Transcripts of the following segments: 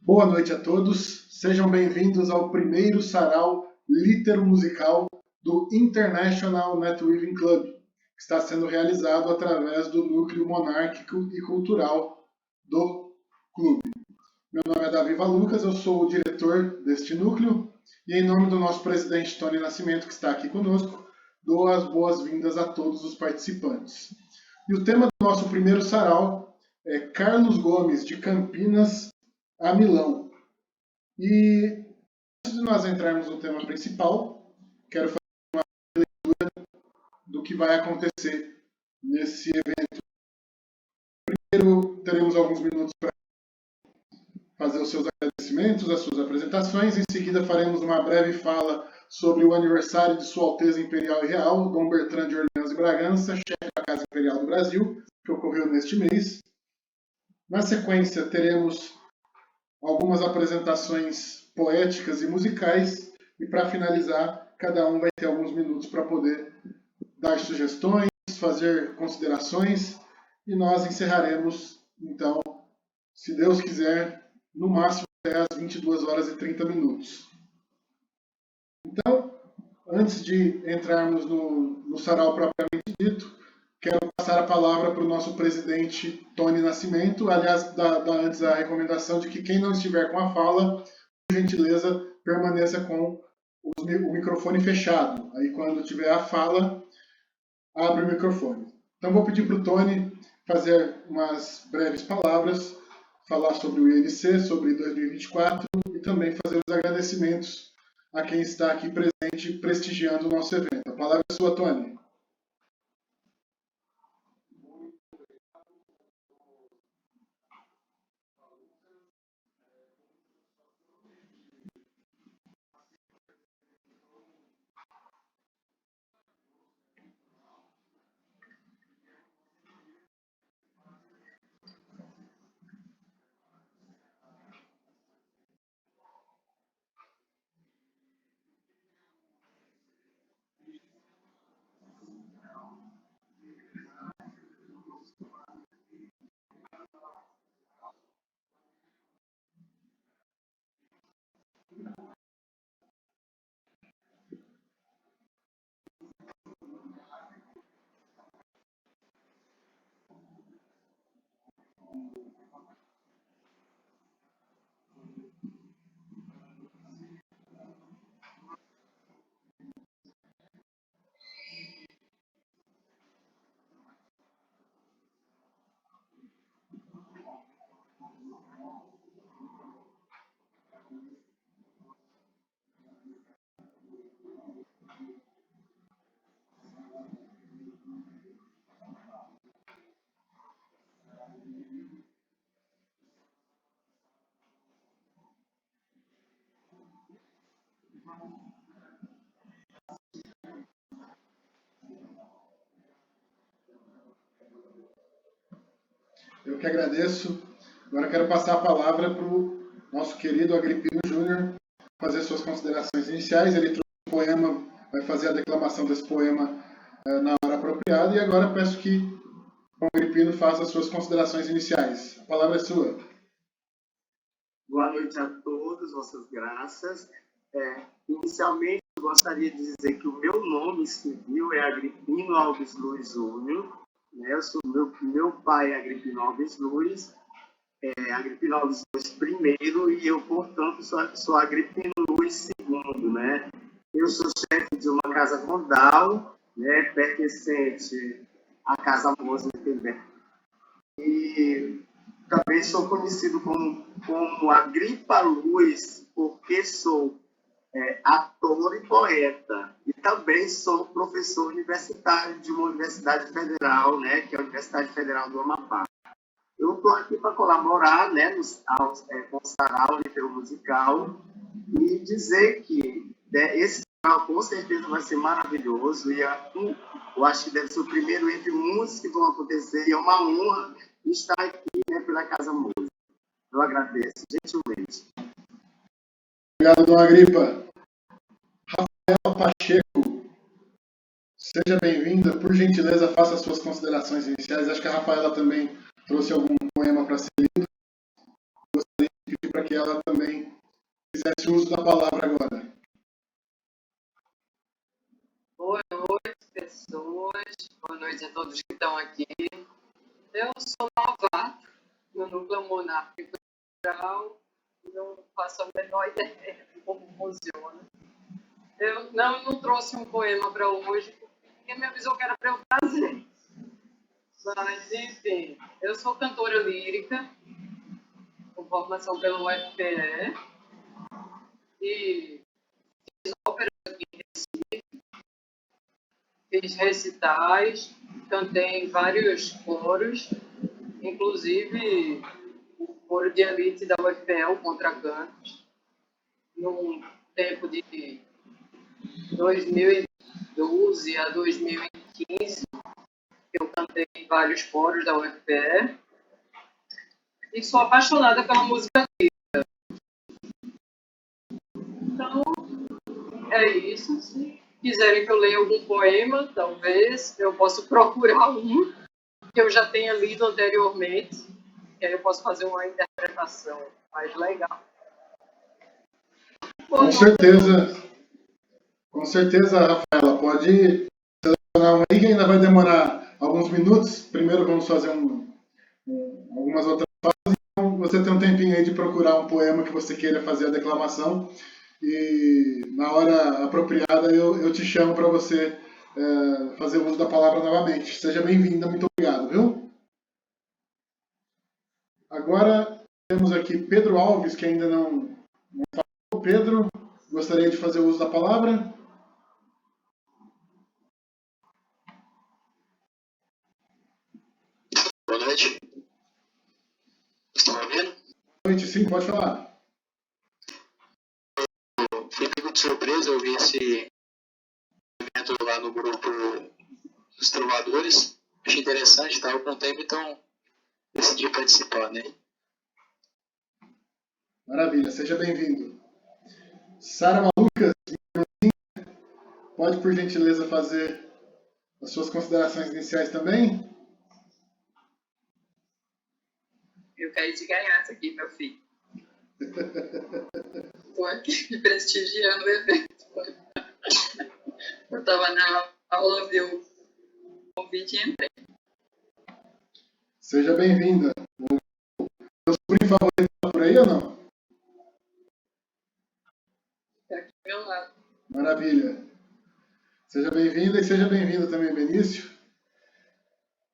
Boa noite a todos, sejam bem-vindos ao primeiro sarau litero-musical do International Netweaving Club, que está sendo realizado através do núcleo monárquico e cultural do clube. Meu nome é Davi Valucas, eu sou o diretor deste núcleo e, em nome do nosso presidente Tony Nascimento, que está aqui conosco, dou as boas-vindas a todos os participantes. E o tema do nosso primeiro sarau é Carlos Gomes, de Campinas a Milão. E antes de nós entrarmos no tema principal, quero fazer uma leitura do que vai acontecer nesse evento. Primeiro, teremos alguns minutos para fazer os seus agradecimentos, as suas apresentações. Em seguida, faremos uma breve fala sobre o aniversário de Sua Alteza Imperial e Real, Dom Bertrand de Orleans e Bragança, chefe da Casa Imperial do Brasil, que ocorreu neste mês. Na sequência, teremos algumas apresentações poéticas e musicais, e para finalizar, cada um vai ter alguns minutos para poder dar sugestões, fazer considerações, e nós encerraremos, então, se Deus quiser, no máximo até às 22h30. Então, antes de entrarmos no sarau propriamente dito, quero passar a palavra para o nosso presidente Tony Nascimento. Aliás, antes a recomendação de que quem não estiver com a fala, por gentileza, permaneça com o microfone fechado. Aí, quando tiver a fala, abre o microfone. Então, vou pedir para o Tony fazer umas breves palavras, falar sobre o INC, sobre 2024 e também fazer os agradecimentos a quem está aqui presente prestigiando o nosso evento. A palavra é sua, Tony. Eu que agradeço. Agora quero passar a palavra para o nosso querido Agripino Júnior fazer suas considerações iniciais. Ele trouxe um poema, vai fazer a declamação desse poema na hora apropriada. E agora peço que o Agripino faça as suas considerações iniciais. A palavra é sua. Boa noite a todos, vossas graças. Inicialmente, eu gostaria de dizer que o meu nome civil é Agripino Alves Luiz Júnior. Eu sou meu pai é Agripino Alves Luiz, Agripino Alves Luiz primeiro, e eu, portanto, sou Agripino Luiz segundo, né? Eu sou chefe de uma casa condal, né, pertencente à Casa Moser, e também sou conhecido como Agripa Luiz, porque sou ator e poeta. E também sou professor universitário de uma universidade federal, né, que é a Universidade Federal do Amapá. Eu estou aqui para colaborar, né, com o sarau litero-musical e dizer que esse sarau com certeza vai ser maravilhoso e eu acho que deve ser o primeiro entre muitos que vão acontecer, e é uma honra estar aqui, né, pela Casa Moser. Eu agradeço gentilmente. Obrigado, Dona Agripa. Rafaela Pacheco, seja bem-vinda. Por gentileza, faça as suas considerações iniciais. Acho que a Rafaela também trouxe algum poema para ser lido. Gostaria de pedir para que que ela também fizesse uso da palavra agora. Boa noite, pessoas. Boa noite a todos que estão aqui. Eu sou novato no Núcleo Monárquico Cultural. Não faço a menor ideia de como funciona. Eu não trouxe um poema para hoje, porque me avisou que era para eu trazer. Mas, enfim, eu sou cantora lírica, com formação pelo UFPE, e fiz óperas aqui em Recife, fiz recitais, cantei em vários coros, inclusive o coro de elite da UFPE, o Contracantos, num tempo de 2012 a 2015, eu cantei em vários coros da UFPE, e sou apaixonada pela música lírica. Então, é isso. Se quiserem que eu leia algum poema, talvez eu possa procurar um que eu já tenha lido anteriormente, que aí eu posso fazer uma interpretação mais legal. Com certeza, Rafaela, pode selecionar um aí que ainda vai demorar alguns minutos. Primeiro vamos fazer algumas outras fases, então você tem um tempinho aí de procurar um poema que você queira fazer a declamação, e na hora apropriada eu te chamo para você fazer uso da palavra novamente. Seja bem-vinda, muito obrigado, viu? Agora temos aqui Pedro Alves, que ainda não falou. Pedro, gostaria de fazer uso da palavra? Boa noite. Estão me ouvindo? Boa noite, sim, pode falar. Eu fui pego de surpresa, eu vi esse evento lá no grupo dos trovadores. Achei interessante, estava com tempo, então decidi participar, né? Maravilha, seja bem-vindo. Sara Malucas, pode por gentileza fazer as suas considerações iniciais também? Eu caí de gaiato aqui, meu filho. Estou aqui prestigiando o evento. Eu estava na aula, vi o convite e entrei. Seja bem-vinda. O seu sobrinho favorito está por aí ou não? Está aqui do meu lado. Maravilha. Seja bem-vinda e seja bem-vindo também, Benício.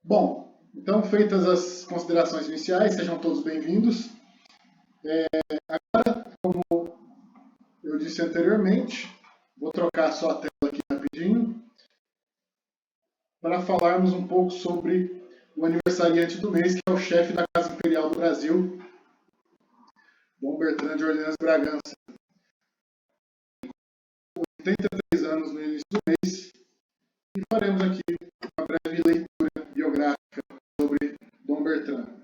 Bom, então, feitas as considerações iniciais, sejam todos bem-vindos. Agora, como eu disse anteriormente, vou trocar só a tela aqui rapidinho para falarmos um pouco sobre o aniversariante do mês, que é o chefe da Casa Imperial do Brasil, Dom Bertrand de Orleans Bragança. 83 anos no início do mês, e faremos aqui uma breve leitura biográfica sobre Dom Bertrand.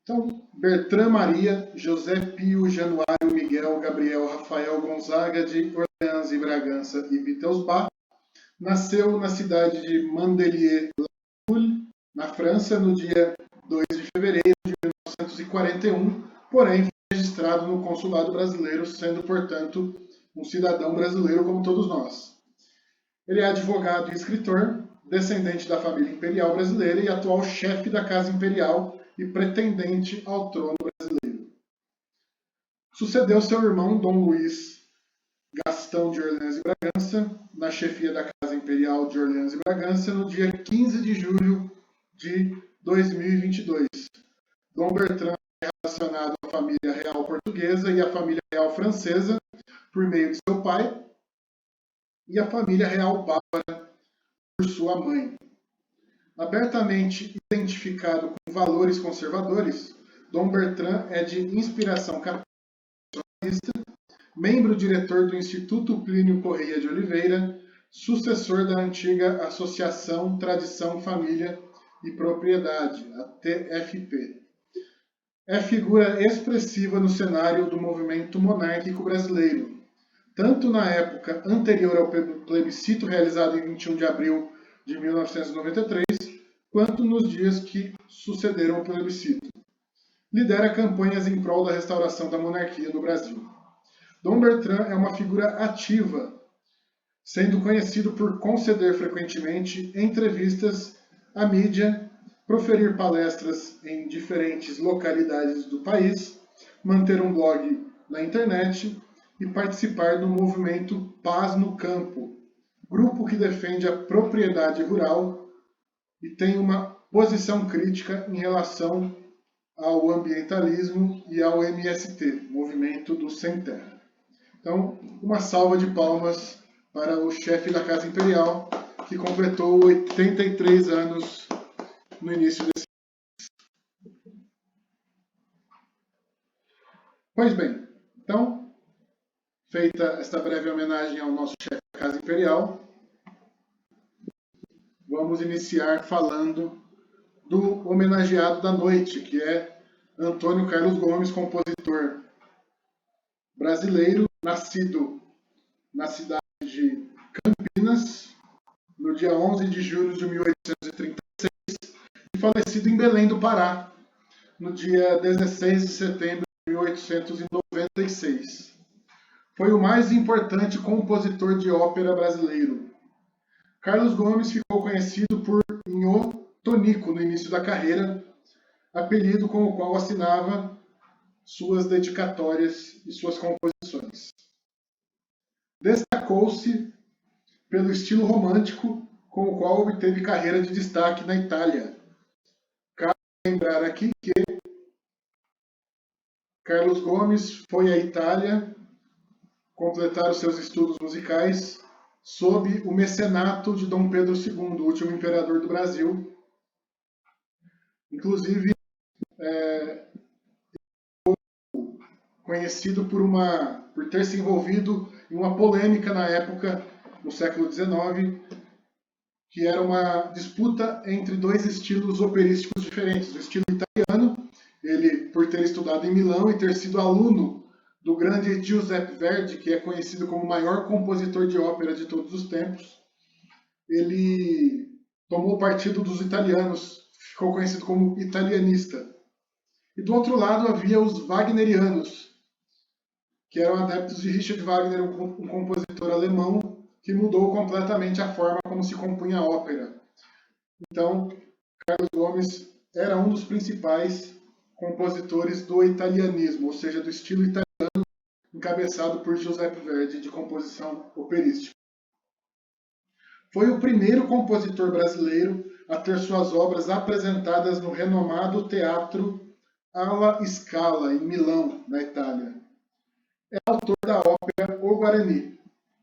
Então, Bertrand Maria José Pio Januário Miguel Gabriel Rafael Gonzaga de Orleans e Bragança e Wittelsbach nasceu na cidade de Mandelieu-la-Cour, na França, no dia 2 de fevereiro de 1941, porém foi registrado no consulado brasileiro, sendo, portanto, um cidadão brasileiro como todos nós. Ele é advogado e escritor, descendente da família imperial brasileira e atual chefe da Casa Imperial e pretendente ao trono brasileiro. Sucedeu seu irmão Dom Luís Gastão de Orleans e Bragança na chefia da Casa Imperial de Orleans e Bragança no dia 15 de julho de 2022. Dom Bertrand é relacionado à família real portuguesa e à família real francesa por meio de seu pai e à família real bávara por sua mãe. Abertamente identificado com valores conservadores, Dom Bertrand é de inspiração católica, membro diretor do Instituto Plínio Correia de Oliveira, sucessor da antiga Associação Tradição, Família e Propriedade, a TFP. É figura expressiva no cenário do movimento monárquico brasileiro, tanto na época anterior ao plebiscito realizado em 21 de abril de 1993, quanto nos dias que sucederam ao plebiscito. Lidera campanhas em prol da restauração da monarquia no Brasil. Dom Bertrand é uma figura ativa, sendo conhecido por conceder frequentemente entrevistas à mídia, proferir palestras em diferentes localidades do país, manter um blog na internet e participar do movimento Paz no Campo, grupo que defende a propriedade rural e tem uma posição crítica em relação ao ambientalismo e ao MST, Movimento do Sem Terra. Então, uma salva de palmas para o chefe da Casa Imperial, que completou 83 anos no início desse ano. Pois bem, então, feita esta breve homenagem ao nosso chefe da Casa Imperial, vamos iniciar falando do homenageado da noite, que é Antônio Carlos Gomes, compositor brasileiro, nascido na cidade de Campinas, no dia 11 de julho de 1836, e falecido em Belém do Pará, no dia 16 de setembro de 1896. Foi o mais importante compositor de ópera brasileiro. Carlos Gomes ficou conhecido por Nhô Tonico no início da carreira, apelido com o qual assinava suas dedicatórias e suas composições. Destacou-se pelo estilo romântico com o qual obteve carreira de destaque na Itália. Cabe lembrar aqui que Carlos Gomes foi à Itália completar os seus estudos musicais sob o mecenato de Dom Pedro II, o último imperador do Brasil. Inclusive, conhecido por ter se envolvido em uma polêmica na época, no século XIX, que era uma disputa entre dois estilos operísticos diferentes. O estilo italiano, ele por ter estudado em Milão e ter sido aluno do grande Giuseppe Verdi, que é conhecido como o maior compositor de ópera de todos os tempos, ele tomou partido dos italianos, ficou conhecido como italianista. E do outro lado havia os wagnerianos, que eram adeptos de Richard Wagner, um compositor alemão que mudou completamente a forma como se compunha a ópera. Então, Carlos Gomes era um dos principais compositores do italianismo, ou seja, do estilo italiano, encabeçado por Giuseppe Verdi, de composição operística. Foi o primeiro compositor brasileiro a ter suas obras apresentadas no renomado Teatro alla Scala, em Milão, na Itália. É autor da ópera O Guarani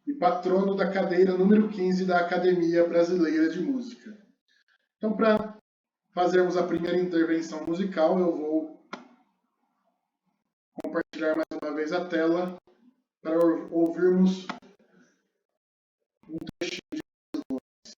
e patrono da cadeira número 15 da Academia Brasileira de Música. Então, para fazermos a primeira intervenção musical, eu vou compartilhar mais uma vez a tela para ouvirmos um trechinho de Carlos Gomes.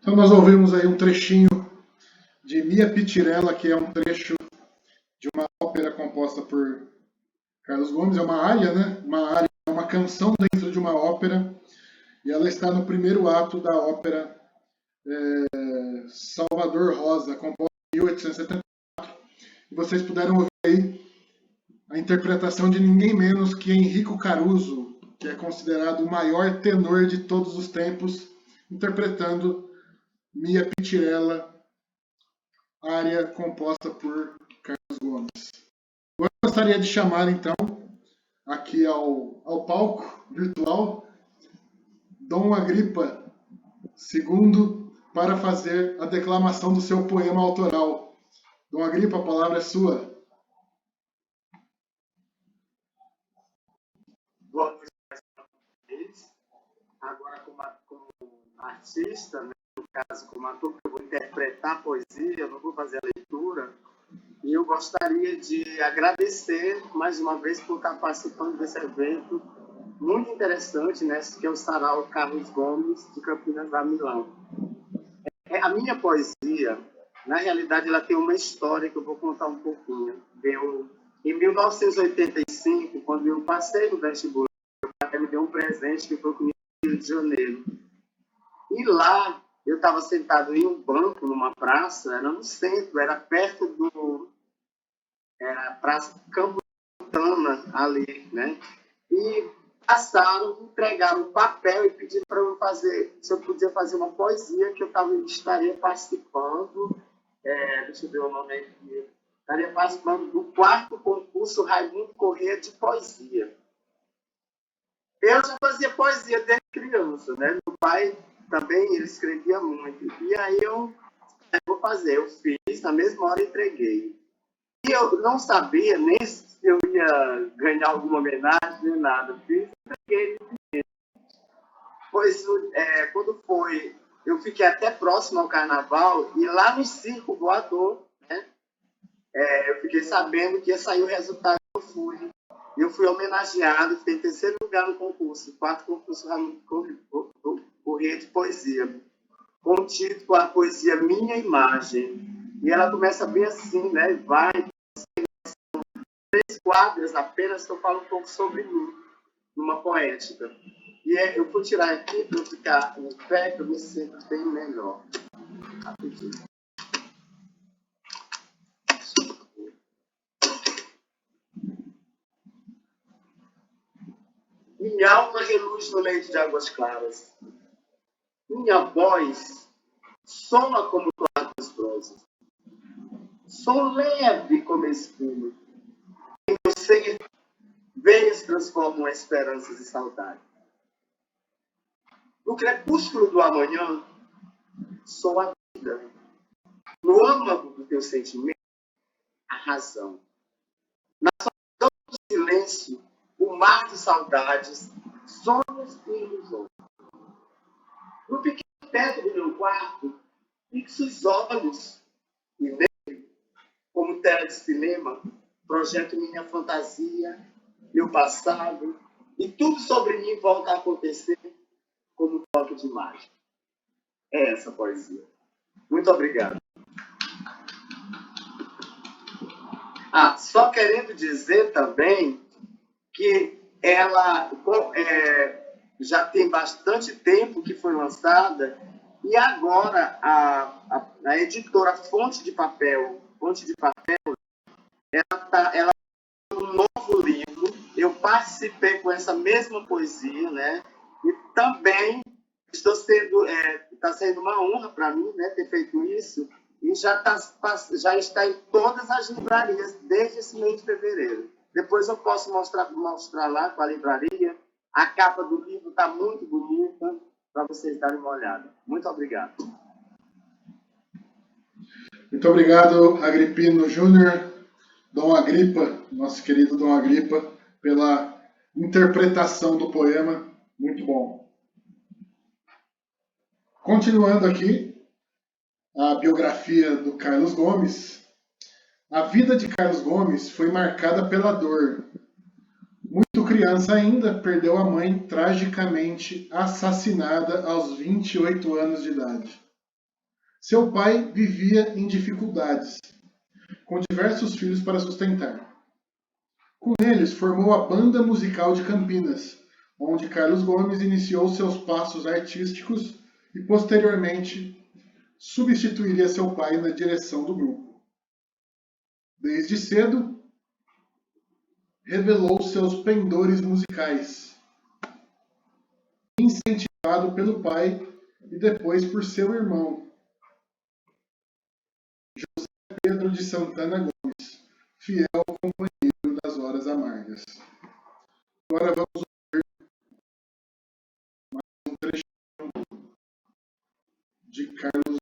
Então nós ouvimos aí um trechinho de Mia Pittirella, que é um trecho de uma ópera composta por Carlos Gomes, é uma área, né? Uma área, uma canção dentro de uma ópera, e ela está no primeiro ato da ópera Salvador Rosa, composta em 1874. E vocês puderam ouvir aí a interpretação de ninguém menos que Enrico Caruso, que é considerado o maior tenor de todos os tempos, interpretando Mia Pittirella, área composta por Carlos Gomes. Agora eu gostaria de chamar, então, aqui ao palco virtual, Dom Agripa II, para fazer a declamação do seu poema autoral. Dom Agripa, a palavra é sua. Boa noite mais uma vez. Agora, como artista, né, no caso, como ator, eu vou interpretar a poesia, eu não vou fazer a leitura. E eu gostaria de agradecer mais uma vez por estar participando desse evento muito interessante, né, que é o Sarau Carlos Gomes, de Campinas da Milão. A minha poesia, na realidade, ela tem uma história que eu vou contar um pouquinho. Em 1985, quando eu passei no vestibular, ela me deu um presente que foi comigo no Rio de Janeiro. E lá, eu estava sentado em um banco, numa praça, era no centro, era perto era a Praça Cambutana, ali, né? E passaram, entregaram um papel e pediram para eu fazer, se eu podia fazer uma poesia que eu estaria participando, deixa eu ver o nome aqui, estaria participando do 4º concurso Raimundo Corrêa de poesia. Eu já fazia poesia desde criança, né? Meu pai também, ele escrevia muito. E aí eu vou fazer, eu fiz, na mesma hora entreguei. E eu não sabia nem se eu ia ganhar alguma homenagem, nem nada. Fiz, entreguei. Pois, quando foi, eu fiquei até próximo ao carnaval, e lá no Circo Voador, né? Eu fiquei sabendo que ia sair o resultado, eu fui homenageado, fiquei em 3º lugar no concurso, 4º concurso Corrêa de poesia, com o título A Poesia Minha Imagem. E ela começa bem assim, né? Vai, 3 quadras apenas que eu falo um pouco sobre mim, numa poética. E eu vou tirar aqui para eu ficar em pé, para eu me sentir bem melhor. Rapidinho. Minha alma reluz no leito de águas claras. Minha voz soa como toadas rosas. Sou leve como espuma. Em meu ser, veias transformam esperanças e saudade. No crepúsculo do amanhã, sou a vida. No âmago do teu sentimento, a razão. Na solidão do silêncio, o mar de saudades, sonhos e ilusões. No pequeno teto do meu quarto, fixo os olhos e nele, como tela de cinema, projeto minha fantasia, meu passado, e tudo sobre mim volta a acontecer como um toque de mágica. É essa poesia. Muito obrigado. Só querendo dizer também que ela já tem bastante tempo que foi lançada, e agora a editora Fonte de Papel, ela tem um novo livro. Eu participei com essa mesma poesia, né? E também está sendo uma honra para mim, né, ter feito isso, e já está em todas as livrarias desde esse mês de fevereiro. Depois eu posso mostrar lá com a livraria. A capa do livro está muito bonita, para vocês darem uma olhada. Muito obrigado. Muito obrigado, Agripino Júnior, Dom Agripa, nosso querido Dom Agripa, pela interpretação do poema. Muito bom. Continuando aqui, a biografia do Carlos Gomes. A vida de Carlos Gomes foi marcada pela dor. Muito criança ainda, perdeu a mãe tragicamente assassinada aos 28 anos de idade. Seu pai vivia em dificuldades, com diversos filhos para sustentar. Com eles, formou a Banda Musical de Campinas, onde Carlos Gomes iniciou seus passos artísticos e, posteriormente, substituiria seu pai na direção do grupo. Desde cedo, revelou seus pendores musicais, incentivado pelo pai e depois por seu irmão, José Pedro de Santana Gomes, fiel companheiro das horas amargas. Agora vamos ouvir mais um trecho de Carlos.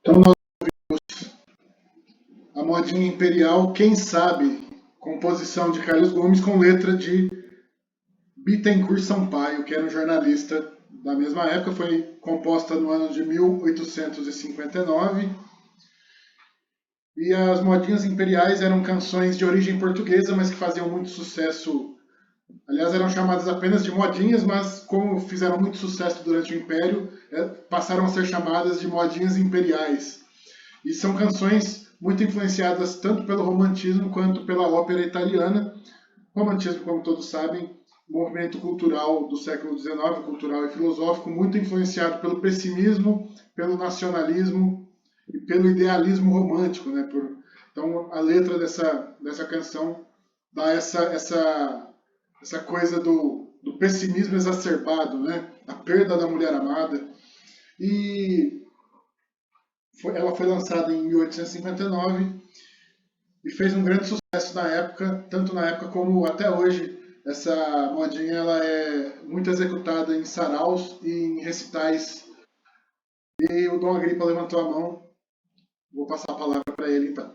Então nós ouvimos a modinha imperial, Quem Sabe, composição de Carlos Gomes com letra de Bittencourt Sampaio, que era um jornalista da mesma época. Foi composta no ano de 1859. E as modinhas imperiais eram canções de origem portuguesa, mas que faziam muito sucesso aliás, eram chamadas apenas de modinhas, mas como fizeram muito sucesso durante o Império, passaram a ser chamadas de modinhas imperiais. E são canções muito influenciadas tanto pelo romantismo quanto pela ópera italiana. Romantismo, como todos sabem, movimento cultural do século XIX, cultural e filosófico, muito influenciado pelo pessimismo, pelo nacionalismo e pelo idealismo romântico, né? Então, a letra dessa canção dá essa coisa do pessimismo exacerbado, né? A perda da mulher amada. E ela foi lançada em 1859 e fez um grande sucesso na época, tanto na época como até hoje. Essa modinha ela é muito executada em saraus e em recitais. E o Dom Agripa levantou a mão. Vou passar a palavra para ele então.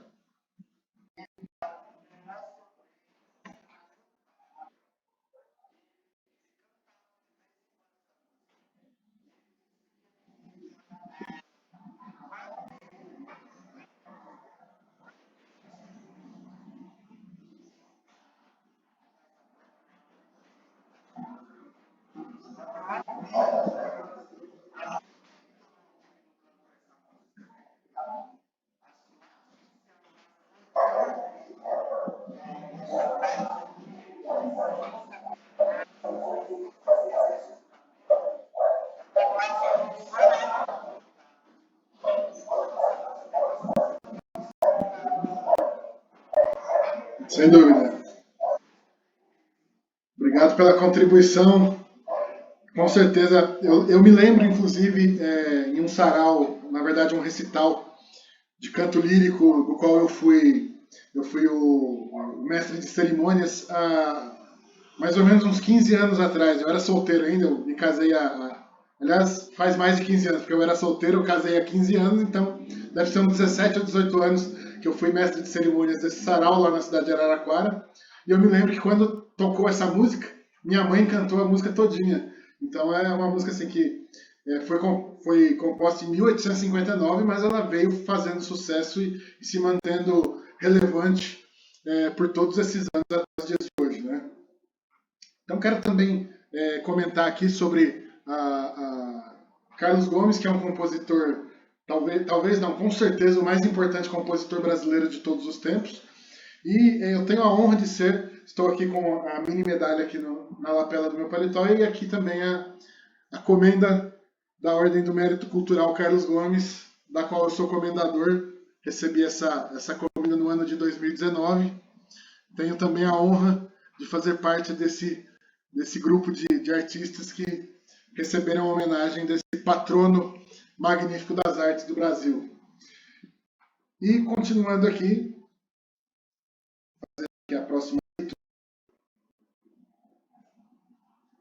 Sem dúvida. Obrigado pela contribuição. Com certeza, eu me lembro, inclusive, em um sarau, na verdade um recital de canto lírico, do qual eu fui o mestre de cerimônias há mais ou menos uns 15 anos atrás. Eu era solteiro ainda, eu me casei aliás, faz mais de 15 anos, porque eu era solteiro, eu casei há 15 anos, então deve ser uns 17 ou 18 anos que eu fui mestre de cerimônias desse sarau lá na cidade de Araraquara. E eu me lembro que quando tocou essa música, minha mãe cantou a música todinha. Então é uma música assim que foi composta em 1859, mas ela veio fazendo sucesso e se mantendo relevante por todos esses anos até os dias de hoje, né? Então quero também comentar aqui sobre a Carlos Gomes, que é um compositor, talvez não, com certeza o mais importante compositor brasileiro de todos os tempos. E eu tenho a honra de estou aqui com a mini medalha aqui na lapela do meu paletó e aqui também a comenda da Ordem do Mérito Cultural Carlos Gomes, da qual eu sou comendador. Recebi essa comenda no ano de 2019. Tenho também a honra de fazer parte desse grupo de artistas que receberam a homenagem desse patrono magnífico das artes do Brasil. E continuando aqui, a próxima leitura.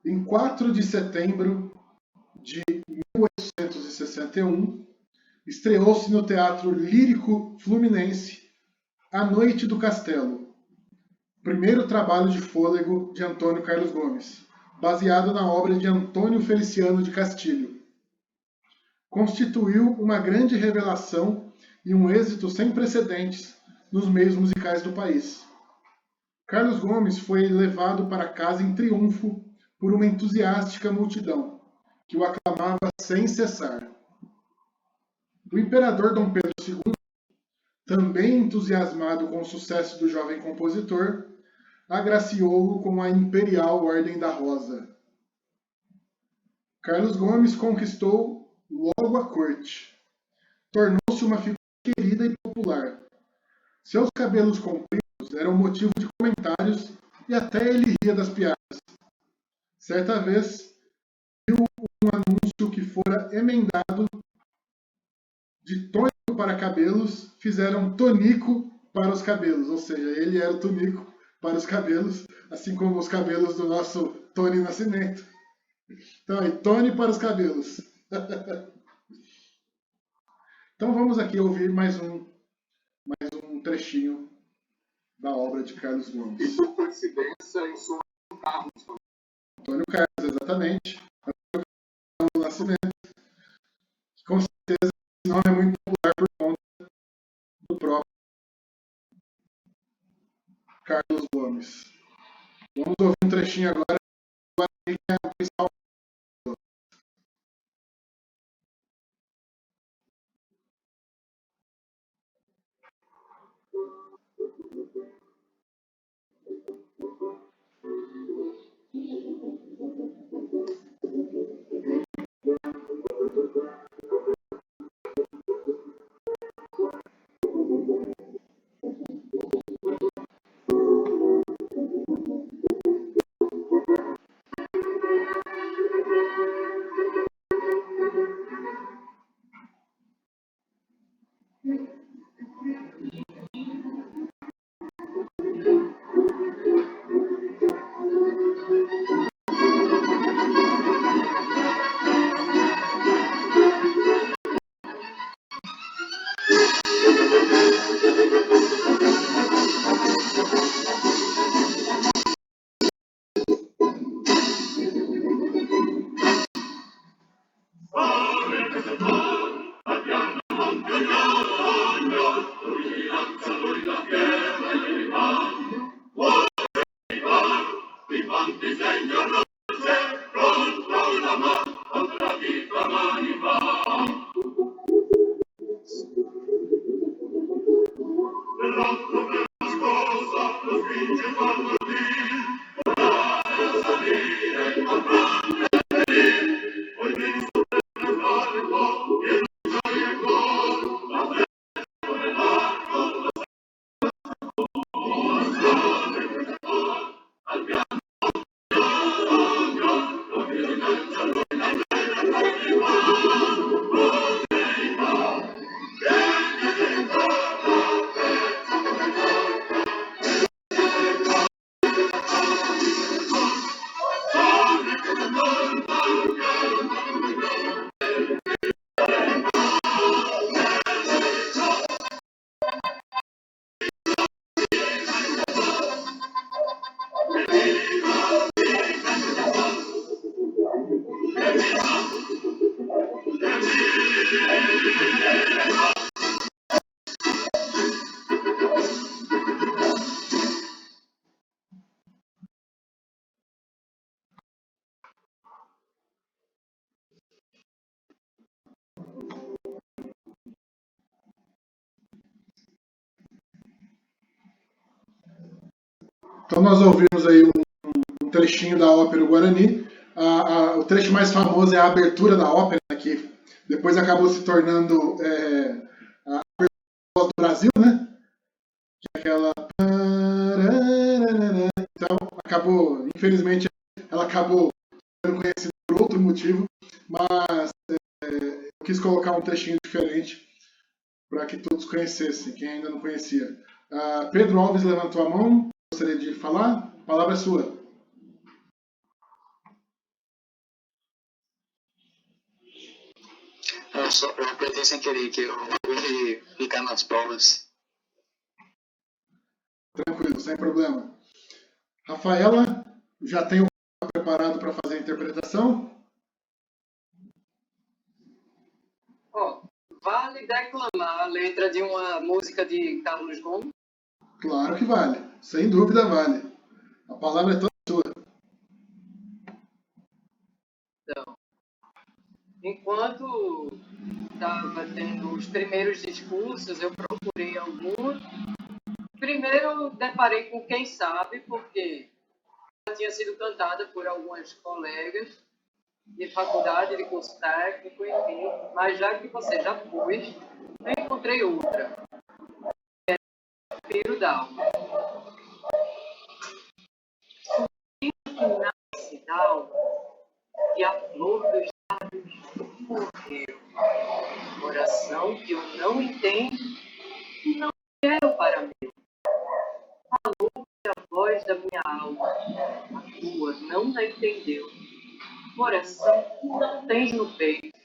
Em 4 de setembro de 1861, estreou-se no Teatro Lírico Fluminense A Noite do Castelo, primeiro trabalho de fôlego de Antônio Carlos Gomes, baseado na obra de Antônio Feliciano de Castilho. Constituiu uma grande revelação e um êxito sem precedentes nos meios musicais do país. Carlos Gomes foi levado para casa em triunfo por uma entusiástica multidão, que o aclamava sem cessar. O imperador Dom Pedro II, também entusiasmado com o sucesso do jovem compositor, agraciou-o com a Imperial Ordem da Rosa. Carlos Gomes conquistou logo a corte. Tornou-se uma figura querida e popular. Seus cabelos compridos eram motivo de comentários e até ele ria das piadas. Certa vez, viu um anúncio que fora emendado de tônico para cabelos, fizeram tonico para os cabelos, ou seja, ele era o tonico para os cabelos, assim como os cabelos do nosso Tony Nascimento. Então, aí, Tony para os cabelos. Então, vamos aqui ouvir mais um trechinho da obra de Carlos Gomes. E por coincidência, em sua Carlos. Antônio Carlos, exatamente. Antônio Carlos Nascimento. Com certeza, esse nome é muito popular por conta do próprio Carlos Gomes. Vamos ouvir um trechinho agora. Que é o principal. Então nós ouvimos aí um trechinho da ópera Guarani. O trecho mais famoso é a abertura da ópera, que depois acabou se tornando a abertura do Brasil, né? Que é aquela... Então, infelizmente, ela acabou sendo conhecida por outro motivo, mas eu quis colocar um trechinho diferente para que todos conhecessem, quem ainda não conhecia. Pedro Alves levantou a mão, gostaria de falar? A palavra é sua. Eu apertei sem querer, que eu ouvi ficar nas palmas. Tranquilo, sem problema. Rafaela, já tem o preparado para fazer a interpretação? Vale declamar a letra de uma música de Carlos Gomes? Claro que vale, sem dúvida vale. A palavra é toda sua. Então, enquanto estava tendo os primeiros discursos, eu procurei alguns. Primeiro, deparei com Quem Sabe, porque já tinha sido cantada por algumas colegas de faculdade, de curso técnico, enfim. Mas já que você já pôs, eu encontrei outra. É Suspiro d'Alma. Suspiro nasce d'alma e a flor dos lábios morreu. Coração que eu não entendo e não quero para mim. Falou a voz da minha alma, a tua não a entendeu. Coração que não tens no peito,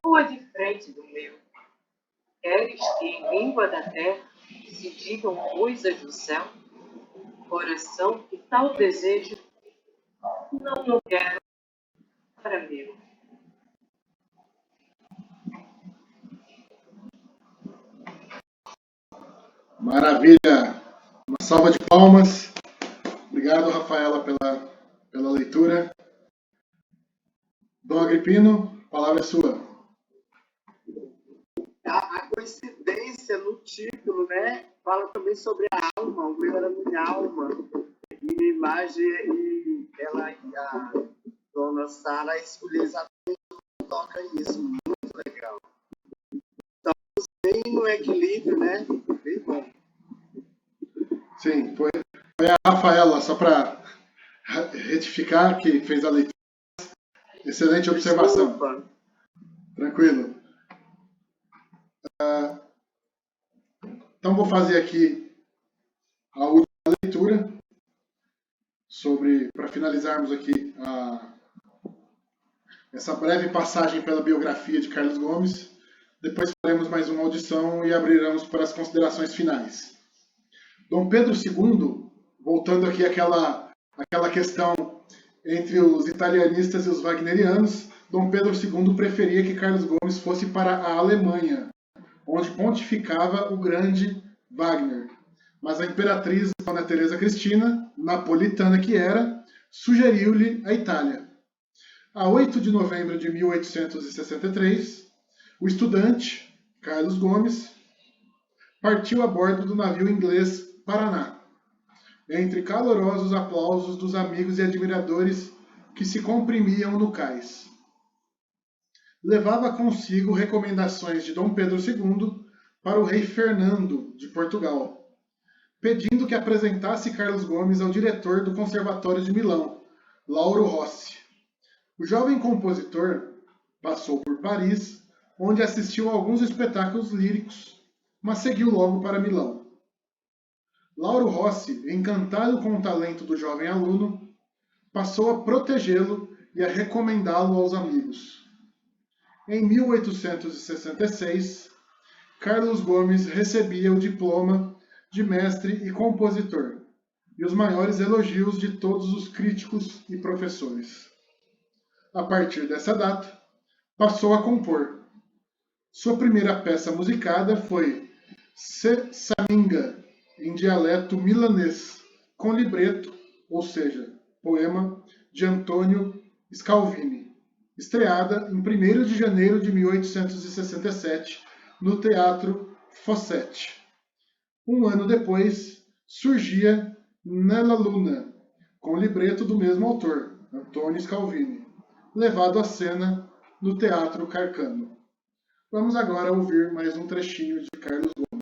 rua de frente do meu. Queres que em língua da terra se digam coisas do céu? Coração que tal desejo não quero para meu. Maravilha! Uma salva de palmas. Obrigado, Rafaela, pela leitura. Dom Agripino, a palavra é sua. A coincidência no título, né? Fala também sobre a alma, o meu era minha alma. E a imagem, e ela e a dona Sara escolheu exatamente o que toca isso. Muito legal. Então, bem no equilíbrio, né? Bem bom. Sim, foi a Rafaela, só para retificar, que fez a leitura. Excelente observação. Desculpa. Tranquilo. Então vou fazer aqui a última leitura para finalizarmos aqui essa breve passagem pela biografia de Carlos Gomes. Depois faremos mais uma audição e abriremos para as considerações finais. Dom Pedro II, voltando aqui àquela questão entre os italianistas e os wagnerianos, Dom Pedro II preferia que Carlos Gomes fosse para a Alemanha, onde pontificava o grande Wagner. Mas a imperatriz Dona Teresa Cristina, napolitana que era, sugeriu-lhe a Itália. A 8 de novembro de 1863, o estudante, Carlos Gomes, partiu a bordo do navio inglês Paraná, entre calorosos aplausos dos amigos e admiradores que se comprimiam no cais. Levava consigo recomendações de Dom Pedro II para o rei Fernando de Portugal, pedindo que apresentasse Carlos Gomes ao diretor do Conservatório de Milão, Lauro Rossi. O jovem compositor passou por Paris, onde assistiu a alguns espetáculos líricos, mas seguiu logo para Milão. Lauro Rossi, encantado com o talento do jovem aluno, passou a protegê-lo e a recomendá-lo aos amigos. Em 1866, Carlos Gomes recebia o diploma de mestre e compositor, e os maiores elogios de todos os críticos e professores. A partir dessa data, passou a compor. Sua primeira peça musicada foi Se Saminga, em dialeto milanês, com libreto, ou seja, poema, de Antônio Scalvini, estreada em 1º de janeiro de 1867, no Teatro Fossetti. Um ano depois, surgia Nella Luna, com libreto do mesmo autor, Antônio Scalvini, levado à cena no Teatro Carcano. Vamos agora ouvir mais um trechinho de Carlos Gomes.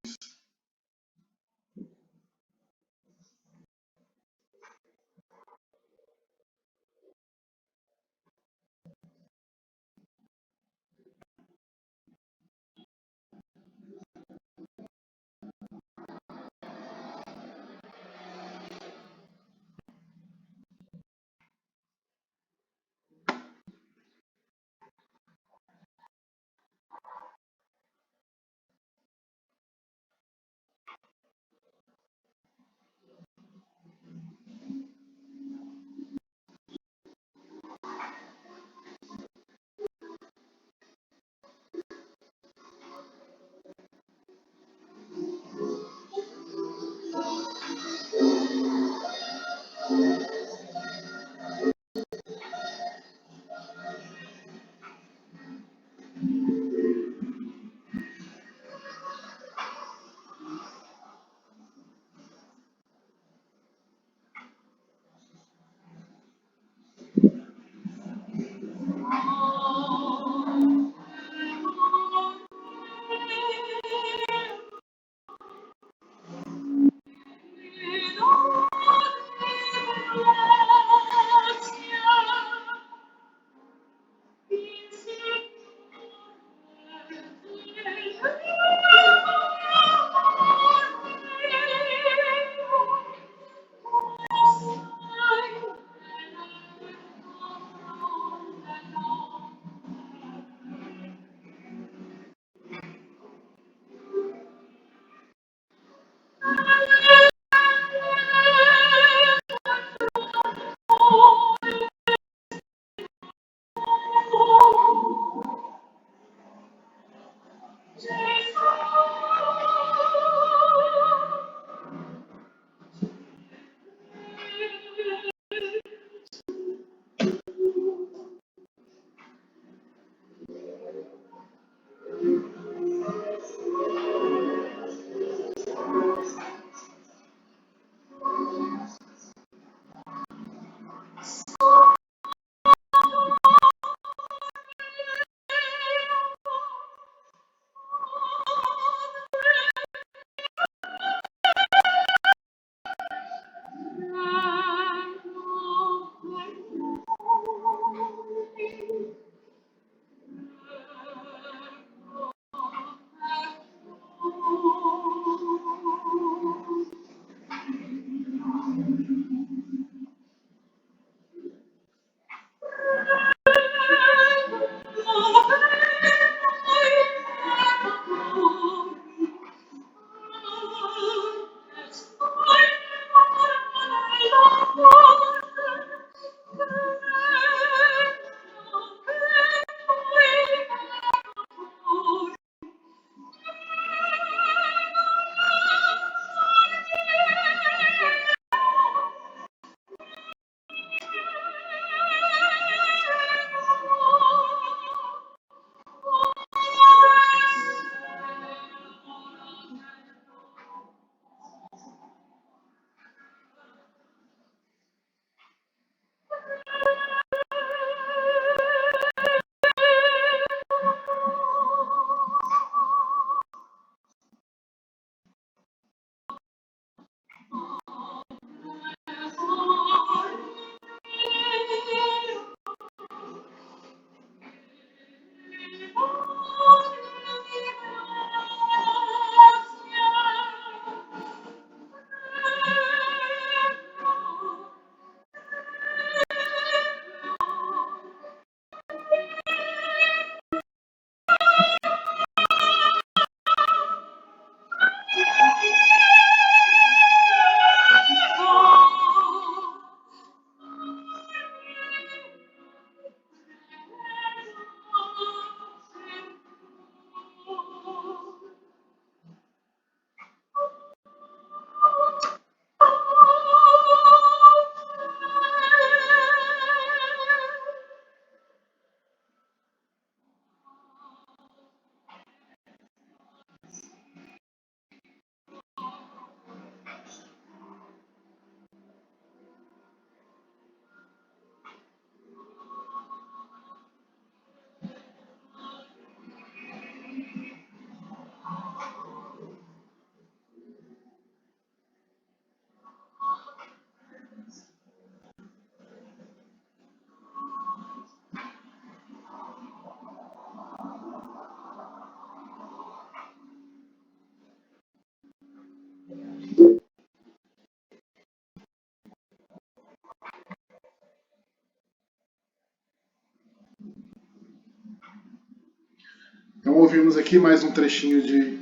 Então ouvimos aqui mais um trechinho de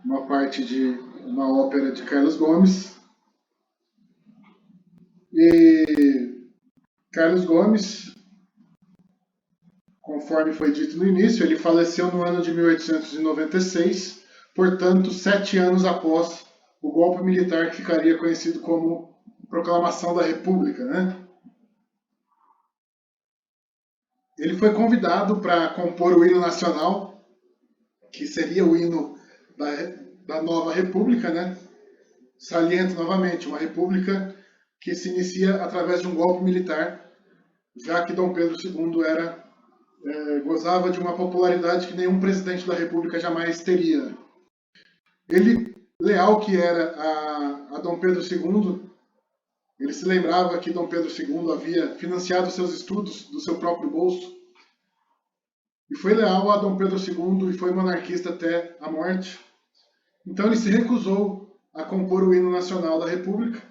uma parte de uma ópera de Carlos Gomes. E Carlos Gomes, conforme foi dito no início, ele faleceu no ano de 1896, portanto, 7 anos após o golpe militar que ficaria conhecido como Proclamação da República, né? Ele foi convidado para compor o hino nacional, que seria o hino da nova república, né? Saliento novamente, uma república que se inicia através de um golpe militar, já que Dom Pedro II gozava de uma popularidade que nenhum presidente da república jamais teria. Ele, leal que era a Dom Pedro II, ele se lembrava que Dom Pedro II havia financiado seus estudos do seu próprio bolso, e foi leal a Dom Pedro II e foi monarquista até a morte. Então ele se recusou a compor o hino nacional da República.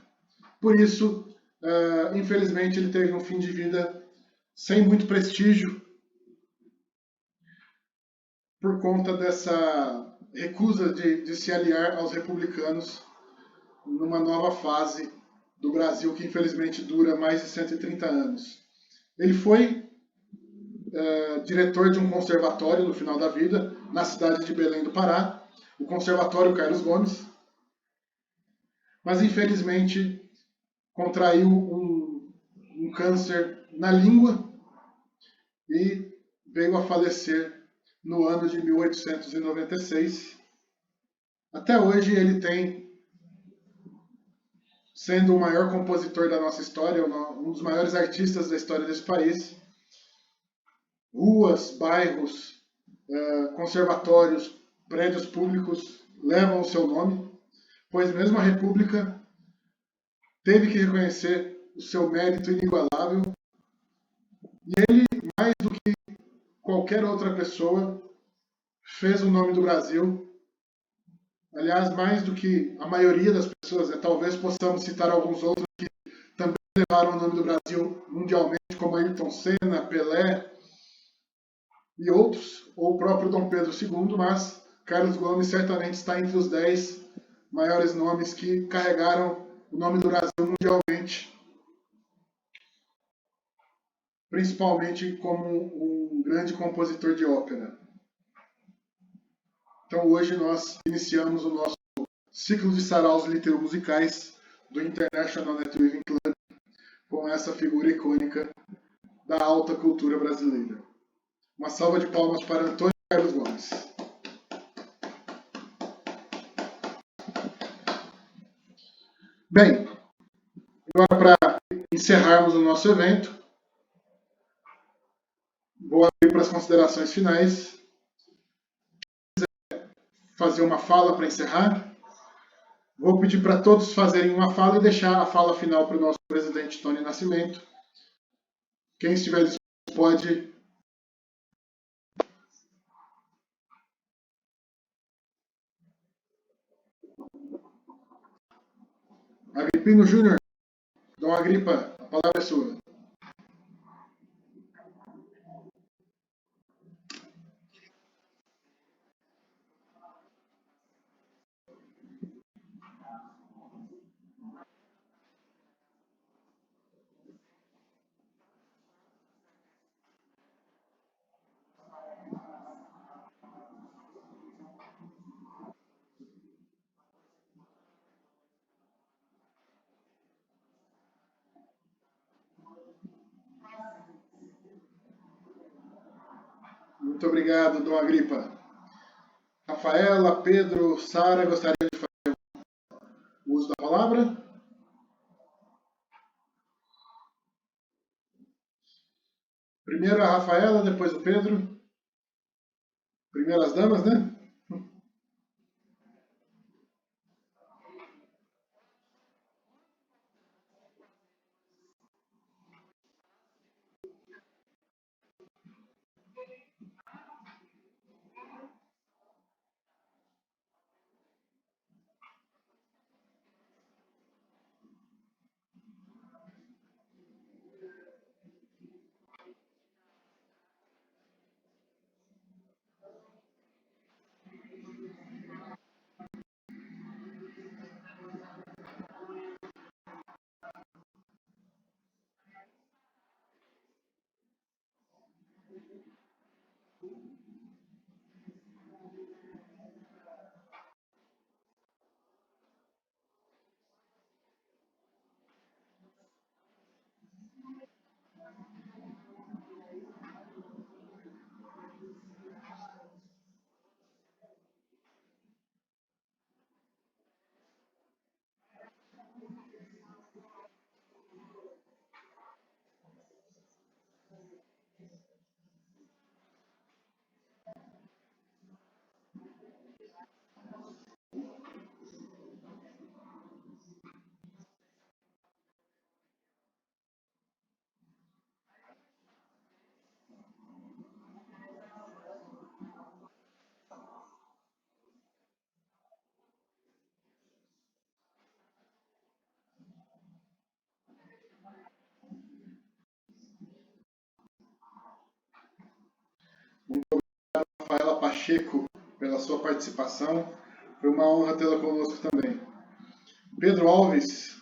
Por isso, infelizmente, ele teve um fim de vida sem muito prestígio, por conta dessa recusa de se aliar aos republicanos numa nova fase do Brasil que infelizmente dura mais de 130 anos. Ele foi diretor de um conservatório no final da vida, na cidade de Belém do Pará, o Conservatório Carlos Gomes, mas infelizmente contraiu um câncer na língua e veio a falecer no ano de 1896. Até hoje ele tem, sendo o maior compositor da nossa história, um dos maiores artistas da história desse país, ruas, bairros, conservatórios, prédios públicos levam o seu nome, pois mesmo a República teve que reconhecer o seu mérito inigualável, e ele, mais do que qualquer outra pessoa, fez o nome do Brasil. Aliás, mais do que a maioria das pessoas, talvez possamos citar alguns outros que também levaram o nome do Brasil mundialmente, como Ayrton Senna, Pelé e outros, ou o próprio Dom Pedro II, mas Carlos Gomes certamente está entre os 10 maiores nomes que carregaram o nome do Brasil mundialmente, principalmente como um grande compositor de ópera. Então hoje nós iniciamos o nosso ciclo de saraus litero-musicais do International Net Weaving Club com essa figura icônica da alta cultura brasileira. Uma salva de palmas para Antônio Carlos Gomes. Bem, agora para encerrarmos o nosso evento, vou abrir para as considerações finais. Fazer uma fala para encerrar. Vou pedir para todos fazerem uma fala e deixar a fala final para o nosso presidente Tony Nascimento. Quem estiver disposto pode. Agripino Júnior, Dom Agripa, a palavra é sua. Muito obrigado, Dom Agripa. Rafaela, Pedro, Sara, gostariam de fazer o uso da palavra? Primeiro a Rafaela, depois o Pedro. Primeiro as damas, né? Rafaela Pacheco, pela sua participação. Foi uma honra tê-la conosco também. Pedro Alves.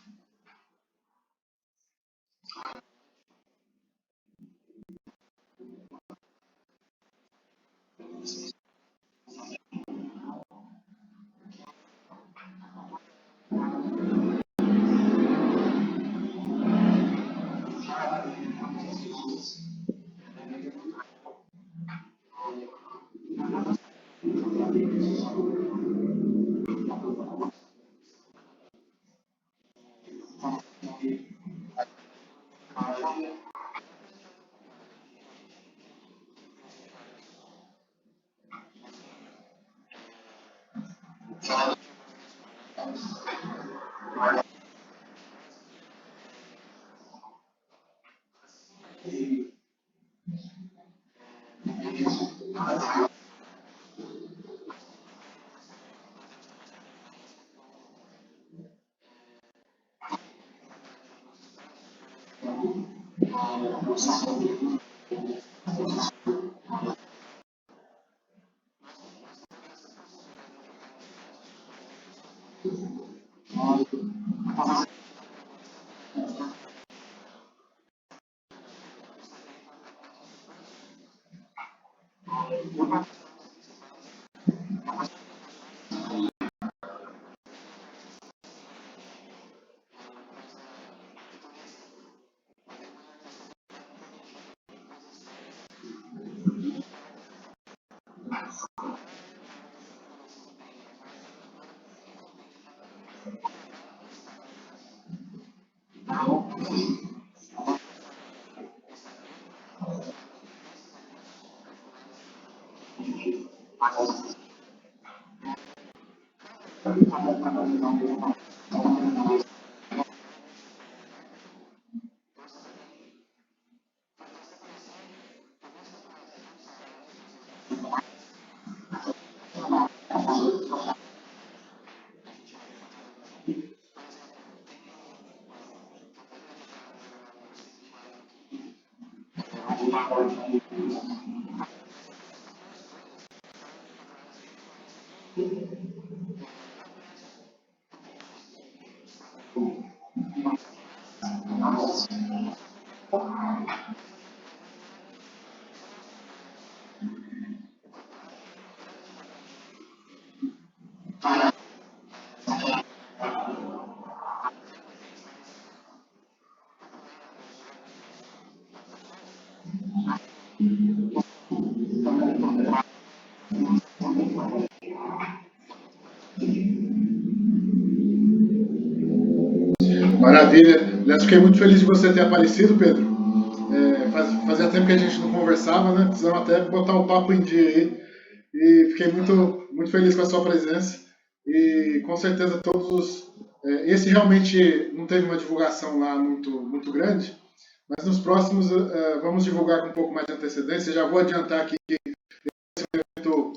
Maravilha. Aliás, fiquei muito feliz de você ter aparecido, Pedro. Fazia tempo que a gente não conversava, né? Precisamos até botar o papo em dia aí. E fiquei muito feliz com a sua presença. E com certeza todos os. Esse realmente não teve uma divulgação lá muito grande, mas nos próximos vamos divulgar com um pouco mais de antecedência. Já vou adiantar aqui que esse evento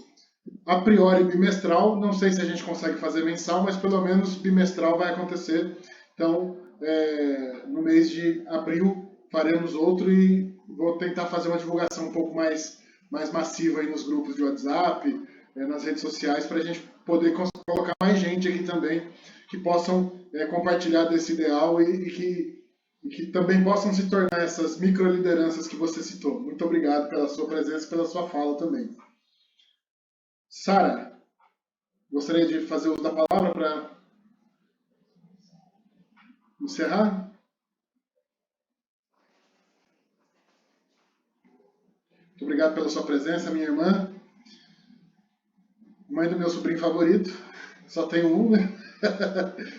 a priori bimestral, não sei se a gente consegue fazer mensal, mas pelo menos bimestral vai acontecer. Então, no mês de abril faremos outro e vou tentar fazer uma divulgação um pouco mais massiva aí nos grupos de WhatsApp, nas redes sociais, para a gente poder colocar mais gente aqui também, que possam compartilhar desse ideal e que também possam se tornar essas microlideranças que você citou. Muito obrigado pela sua presença e pela sua fala também. Sara, gostaria de fazer uso da palavra para encerrar? Muito obrigado pela sua presença, minha irmã, mãe do meu sobrinho favorito. Só tenho um, né?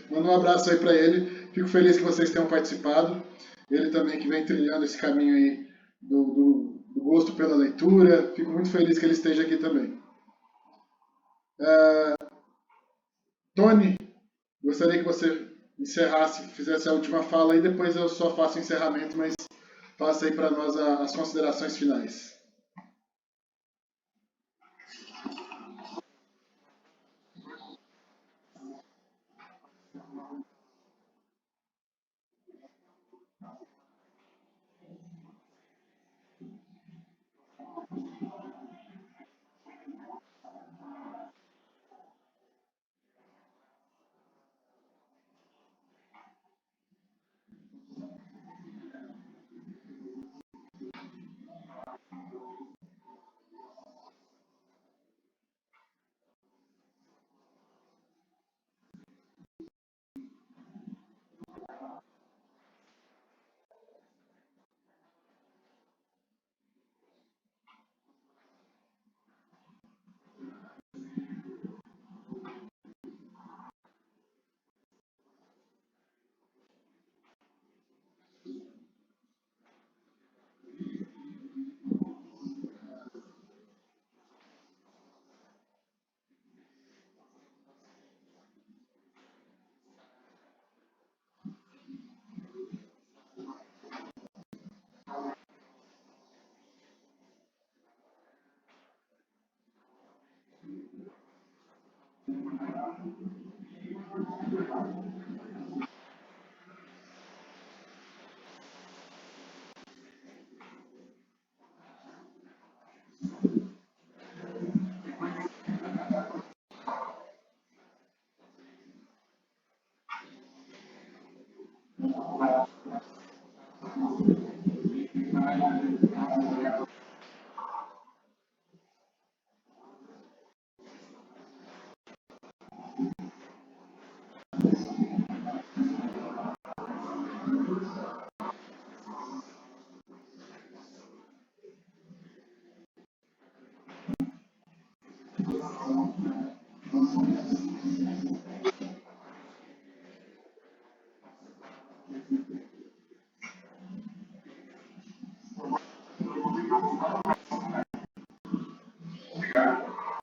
Manda um abraço aí para ele. Fico feliz que vocês tenham participado. Ele também que vem trilhando esse caminho aí do gosto pela leitura. Fico muito feliz que ele esteja aqui também. Tony, gostaria que você encerrasse, fizesse a última fala e depois eu só faço o encerramento, mas faça aí para nós as considerações finais.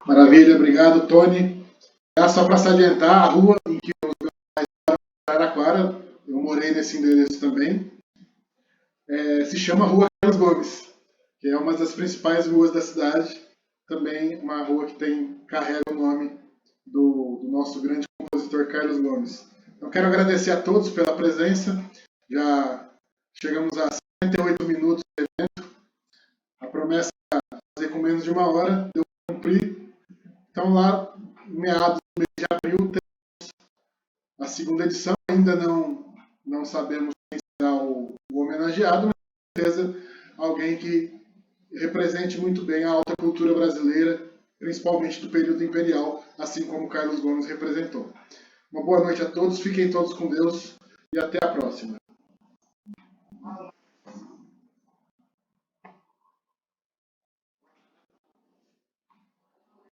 Maravilha, obrigado, Tony. Só para salientar, a rua em que os meus pais moram em Araraquara, eu morei nesse endereço também, se chama Rua Carlos Gomes, que é uma das principais ruas da cidade, também uma rua que carrega o nome do nosso grande compositor Carlos Gomes. Então quero agradecer a todos pela presença, já chegamos a 58 minutos do evento, a promessa de fazer com menos de uma hora, deu para cumprir. Então lá, meados do mês de abril, temos a segunda edição, ainda não sabemos quem será o homenageado, mas com certeza alguém que represente muito bem a alta cultura brasileira, principalmente do período imperial, assim como Carlos Gomes representou. Uma boa noite a todos, fiquem todos com Deus e até a próxima.